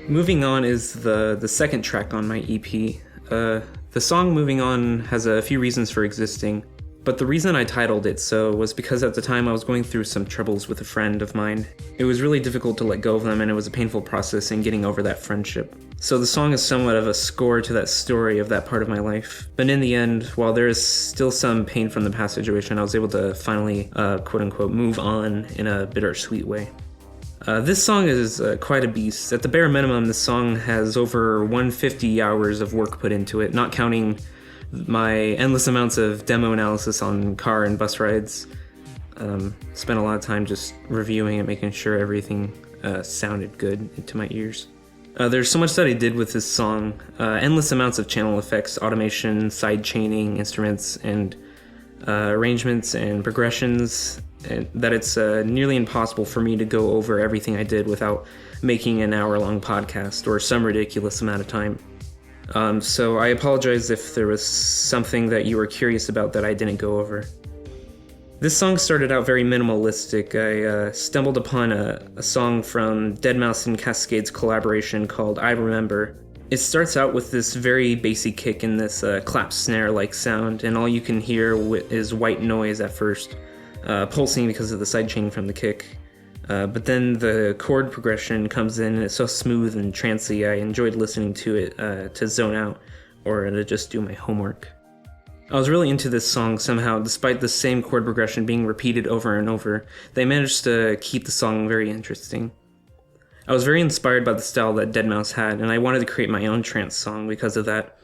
Moving On is the second track on my EP. The song Moving On has a few reasons for existing, but the reason I titled it so was because at the time I was going through some troubles with a friend of mine. It was really difficult to let go of them, and it was a painful process in getting over that friendship. So the song is somewhat of a score to that story of that part of my life. But in the end, while there is still some pain from the past situation, I was able to finally, quote-unquote, move on in a bittersweet way. This song is quite a beast. At the bare minimum, this song has over 150 hours of work put into it, not counting my endless amounts of demo analysis on car and bus rides. Spent a lot of time just reviewing it, making sure everything sounded good into my ears. There's so much that I did with this song. Endless amounts of channel effects, automation, side chaining, instruments, and arrangements and progressions, that it's nearly impossible for me to go over everything I did without making an hour-long podcast or some ridiculous amount of time. So I apologize if there was something that you were curious about that I didn't go over. This song started out very minimalistic. I stumbled upon a song from deadmau5 and Cascade's collaboration called I Remember. It starts out with this very bassy kick and this clap snare-like sound, and all you can hear is white noise at first, pulsing because of the sidechain from the kick. But then the chord progression comes in, and it's so smooth and trancey. I enjoyed listening to it to zone out or to just do my homework. I was really into this song somehow. Despite the same chord progression being repeated over and over, they managed to keep the song very interesting. I was very inspired by the style that deadmau5 had, and I wanted to create my own trance song because of that.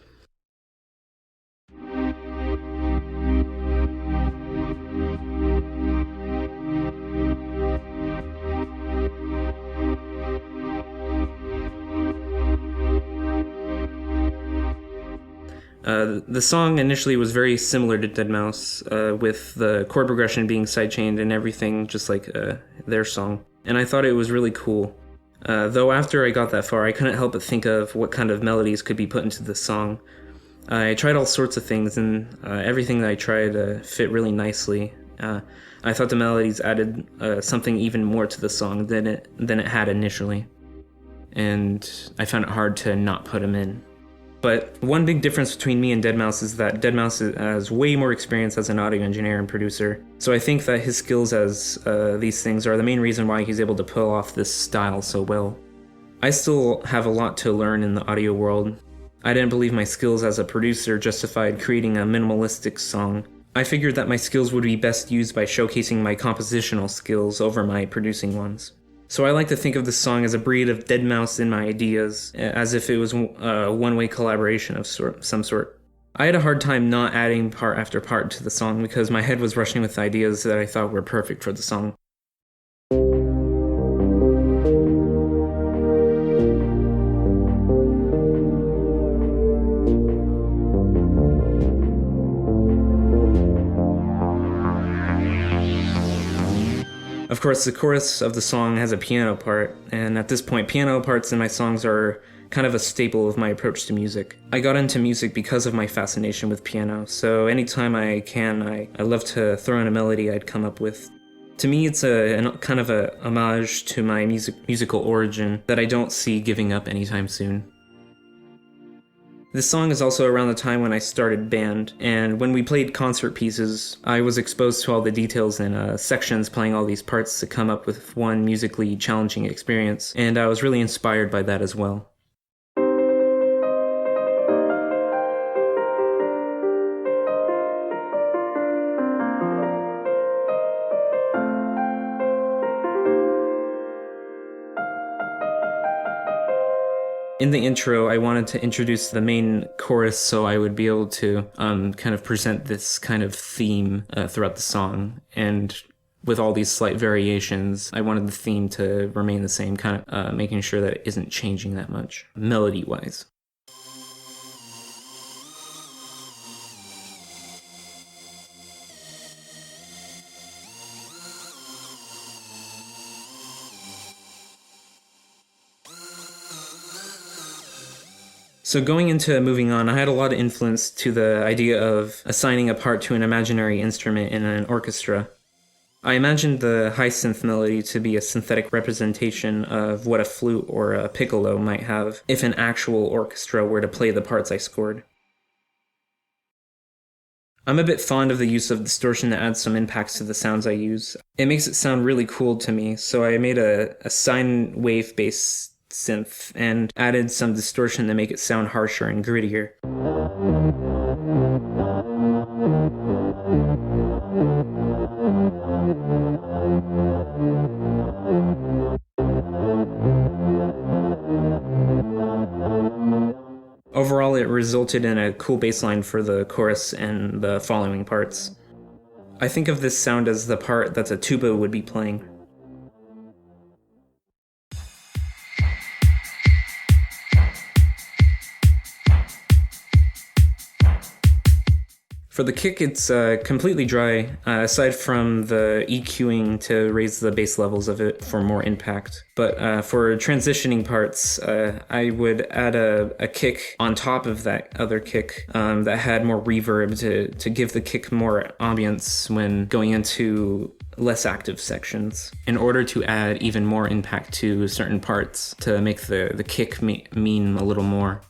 The song initially was very similar to deadmau5, with the chord progression being sidechained and everything just like their song, and I thought it was really cool. Though after I got that far, I couldn't help but think of what kind of melodies could be put into the song. I tried all sorts of things, and everything that I tried fit really nicely. I thought the melodies added something even more to the song than it had initially, and I found it hard to not put them in. But one big difference between me and deadmau5 is that deadmau5 has way more experience as an audio engineer and producer, so I think that his skills as these things are the main reason why he's able to pull off this style so well. I still have a lot to learn in the audio world. I didn't believe my skills as a producer justified creating a minimalistic song. I figured that my skills would be best used by showcasing my compositional skills over my producing ones. So I like to think of this song as a breed of deadmau5 in my ideas, as if it was a one-way collaboration of some sort. I had a hard time not adding part after part to the song because my head was rushing with ideas that I thought were perfect for the song. Of course, the chorus of the song has a piano part, and at this point, piano parts in my songs are kind of a staple of my approach to music. I got into music because of my fascination with piano, so anytime I can, I love to throw in a melody I'd come up with. To me, it's a kind of a homage to my musical origin that I don't see giving up anytime soon. This song is also around the time when I started band, and when we played concert pieces, I was exposed to all the details and sections playing all these parts to come up with one musically challenging experience, and I was really inspired by that as well. In the intro, I wanted to introduce the main chorus so I would be able to kind of present this kind of theme throughout the song. And with all these slight variations, I wanted the theme to remain the same, kind of making sure that it isn't changing that much, melody-wise. So going into Moving On, I had a lot of influence to the idea of assigning a part to an imaginary instrument in an orchestra. I imagined the high synth melody to be a synthetic representation of what a flute or a piccolo might have if an actual orchestra were to play the parts I scored. I'm a bit fond of the use of distortion to add some impacts to the sounds I use. It makes it sound really cool to me, so I made a sine wave-based synth and added some distortion to make it sound harsher and grittier. Overall, it resulted in a cool bass line for the chorus and the following parts. I think of this sound as the part that a tuba would be playing. For the kick, it's completely dry, aside from the EQing to raise the bass levels of it for more impact. But for transitioning parts, I would add a kick on top of that other kick that had more reverb to give the kick more ambience when going into less active sections, in order to add even more impact to certain parts to make the kick mean a little more.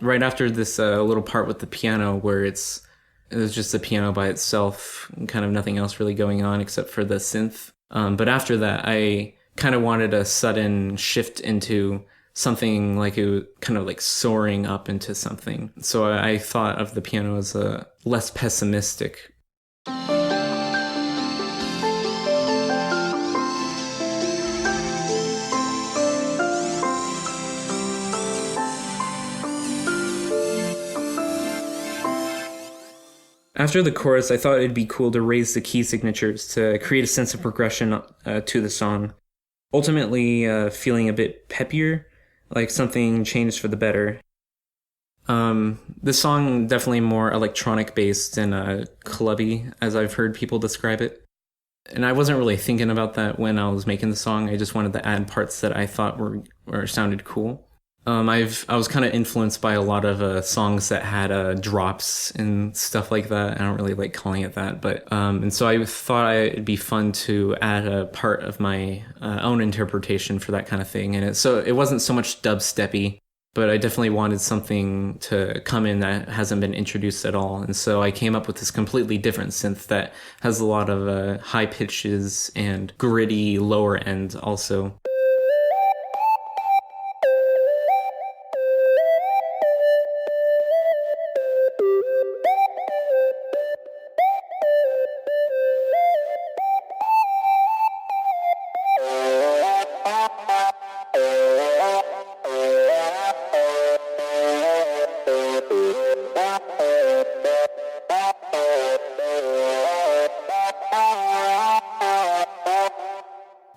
Right after this little part with the piano where it was just the piano by itself, kind of nothing else really going on except for the synth. But after that, I kind of wanted a sudden shift into something like it was kind of like soaring up into something. So I thought of the piano as less pessimistic. After the chorus, I thought it'd be cool to raise the key signatures to create a sense of progression to the song. Ultimately, feeling a bit peppier, like something changed for the better. This song definitely more electronic based and clubby, as I've heard people describe it. And I wasn't really thinking about that when I was making the song. I just wanted to add parts that I thought were sounded cool. I was kind of influenced by a lot of songs that had drops and stuff like that. I don't really like calling it that, but and so I thought it'd be fun to add a part of my own interpretation for that kind of thing. And so it wasn't so much dubsteppy, but I definitely wanted something to come in that hasn't been introduced at all. And so I came up with this completely different synth that has a lot of high pitches and gritty lower end also.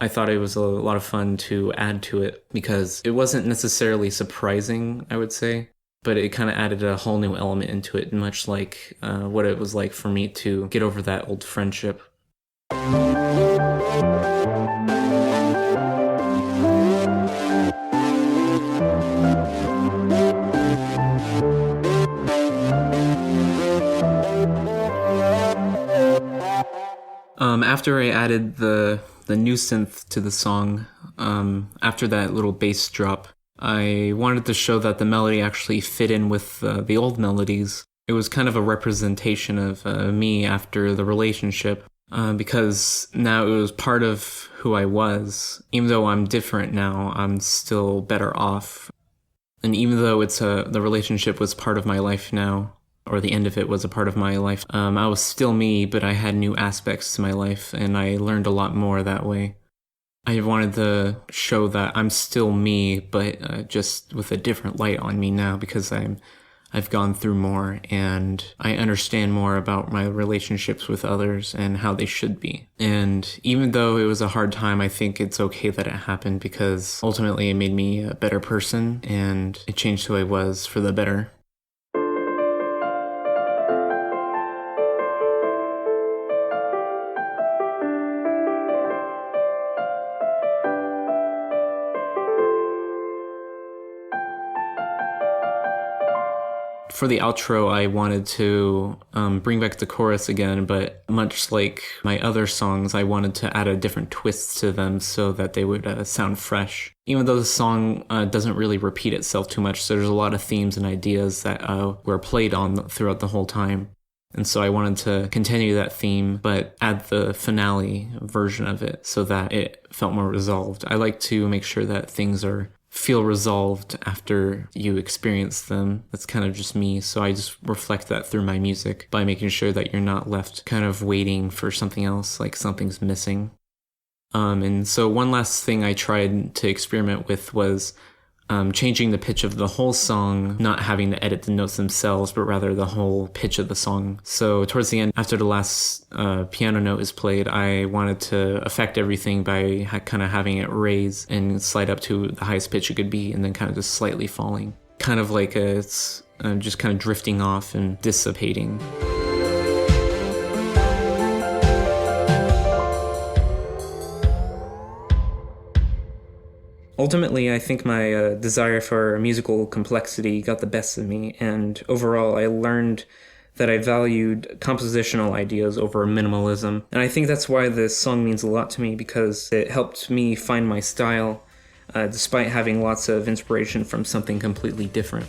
I thought it was a lot of fun to add to it because it wasn't necessarily surprising, I would say, but it kind of added a whole new element into it, much like what it was like for me to get over that old friendship. After I added the new synth to the song, after that little bass drop, I wanted to show that the melody actually fit in with the old melodies. It was kind of a representation of me after the relationship, because now it was part of who I was. Even though I'm different now, I'm still better off. And even though the relationship was part of my life now, or the end of it was a part of my life, I was still me, but I had new aspects to my life, and I learned a lot more that way. I wanted to show that I'm still me, but just with a different light on me now, because I've gone through more, and I understand more about my relationships with others and how they should be. And even though it was a hard time, I think it's okay that it happened, because ultimately it made me a better person, and it changed who I was for the better. For the outro, I wanted to bring back the chorus again, but much like my other songs, I wanted to add a different twist to them so that they would sound fresh. Even though the song doesn't really repeat itself too much, so there's a lot of themes and ideas that were played on throughout the whole time. And so I wanted to continue that theme, but add the finale version of it so that it felt more resolved. I like to make sure that things feel resolved after you experience them. That's kind of just me, so I just reflect that through my music by making sure that you're not left kind of waiting for something else, like something's missing. And so one last thing I tried to experiment with was changing the pitch of the whole song, not having to edit the notes themselves, but rather the whole pitch of the song. So towards the end, after the last piano note is played, I wanted to affect everything by kind of having it raise and slide up to the highest pitch it could be, and then kind of just slightly falling. Kind of like it's just kind of drifting off and dissipating. Ultimately, I think my desire for musical complexity got the best of me, and overall I learned that I valued compositional ideas over minimalism. And I think that's why this song means a lot to me, because it helped me find my style, despite having lots of inspiration from something completely different.